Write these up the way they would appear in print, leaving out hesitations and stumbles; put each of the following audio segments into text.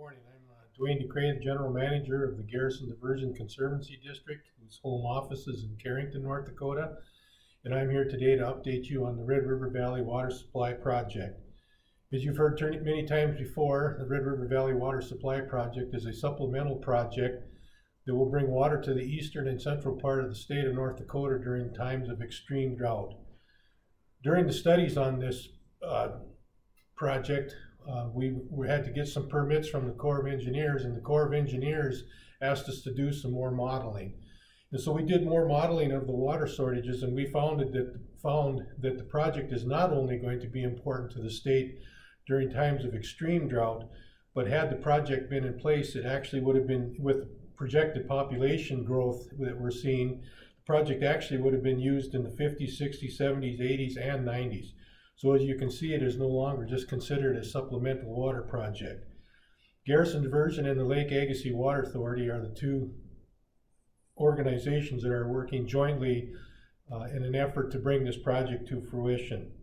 morning. I'm Duane, the General Manager of the Garrison Diversion Conservancy District, whose home office is in Carrington, North Dakota. And I'm here today to update you on the Red River Valley Water Supply Project. As you've heard many times before, the Red River Valley Water Supply Project is a supplemental project that will bring water to the eastern and central part of the state of North Dakota during times of extreme drought. During the studies on this project, we had to get some permits from the Corps of Engineers, and the Corps of Engineers asked us to do some more modeling. And so we did more modeling of the water shortages, and we found that the project is not only going to be important to the state during times of extreme drought, but had the project been in place, it actually would have been, with projected population growth that we're seeing, the project actually would have been used in the 50s, 60s, 70s, 80s, and 90s. So as you can see, it is no longer just considered a supplemental water project. Garrison Diversion and the Lake Agassiz Water Authority are the two organizations that are working jointly in an effort to bring this project to fruition.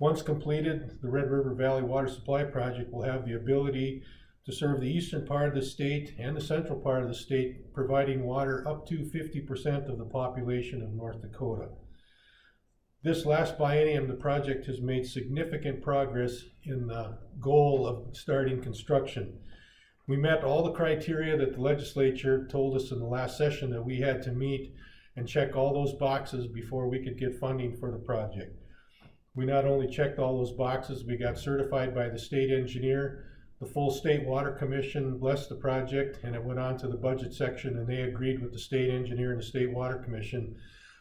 Once completed, the Red River Valley Water Supply Project will have the ability to serve the eastern part of the state and the central part of the state, providing water up to 50% of the population of North Dakota. This last biennium, the project has made significant progress in the goal of starting construction. We met all the criteria that the legislature told us in the last session that we had to meet and check all those boxes before we could get funding for the project. We not only checked all those boxes, we got certified by the state engineer. The full State Water Commission blessed the project, and it went on to the budget section, and they agreed with the state engineer and the State Water Commission.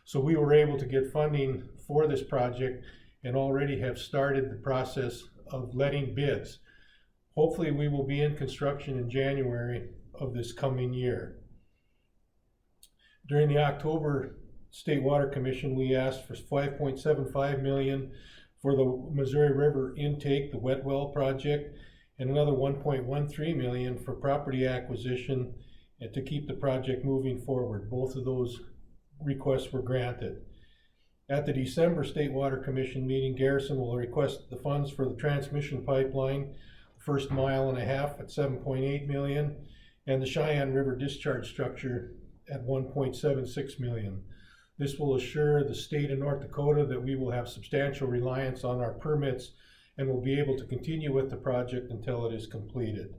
So we were able to get funding for this project and already have started the process of letting bids. Hopefully we will be in construction in January of this coming year. During the October State Water Commission, we asked for $5.75 million for the Missouri River intake, the wet well project, and another $1.13 million for property acquisition and to keep the project moving forward. Both of those requests were granted. At the December State Water Commission meeting, Garrison will request the funds for the transmission pipeline, first 1.5 miles at $7.8 million, and the Cheyenne River discharge structure at $1.76 million. This will assure the state of North Dakota that we will have substantial reliance on our permits and will be able to continue with the project until it is completed.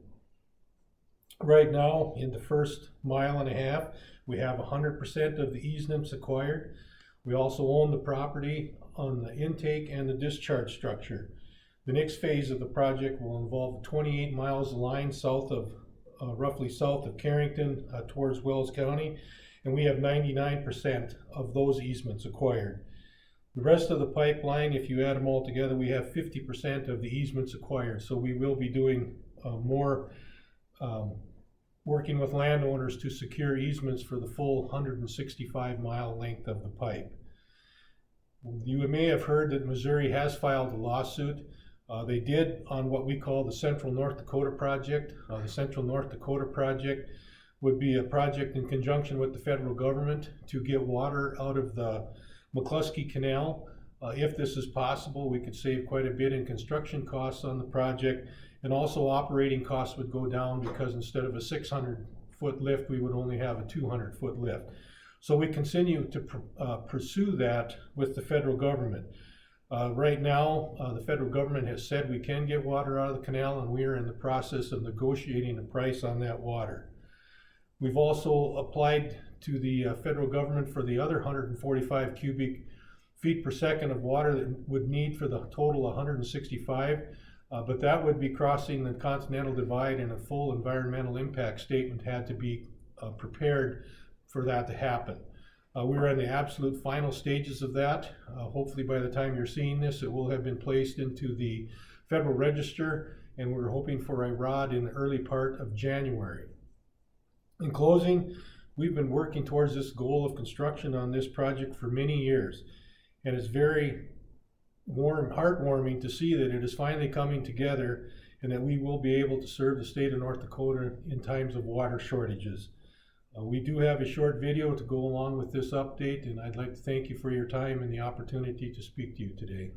Right now, in the first 1.5 miles, we have 100% of the easements acquired. We also own the property on the intake and the discharge structure. The next phase of the project will involve 28 miles of line south of, roughly south of Carrington towards Wells County, and we have 99% of those easements acquired. The rest of the pipeline, if you add them all together, we have 50% of the easements acquired. So we will be doing more working with landowners to secure easements for the full 165-mile length of the pipe. You may have heard that Missouri has filed a lawsuit. They did on what we call the Central North Dakota Project. The Central North Dakota Project would be a project in conjunction with the federal government to get water out of the McCluskey Canal. If this is possible, we could save quite a bit in construction costs on the project, and also operating costs would go down because instead of a 600-foot lift, we would only have a 200-foot lift. So we continue to pursue that with the federal government. Right now, the federal government has said we can get water out of the canal, and we are in the process of negotiating a price on that water. We've also applied to the federal government for the other 145 cubic feet per second of water that would need for the total 165, but that would be crossing the Continental Divide, and a full environmental impact statement had to be prepared for that to happen. We're in the absolute final stages of that. Hopefully by the time you're seeing this, it will have been placed into the Federal Register, and we're hoping for a ROD in the early part of January. In closing, we've been working towards this goal of construction on this project for many years, and it's very heartwarming to see that it is finally coming together and that we will be able to serve the state of North Dakota in times of water shortages. We do have a short video to go along with this update, and I'd like to thank you for your time and the opportunity to speak to you today.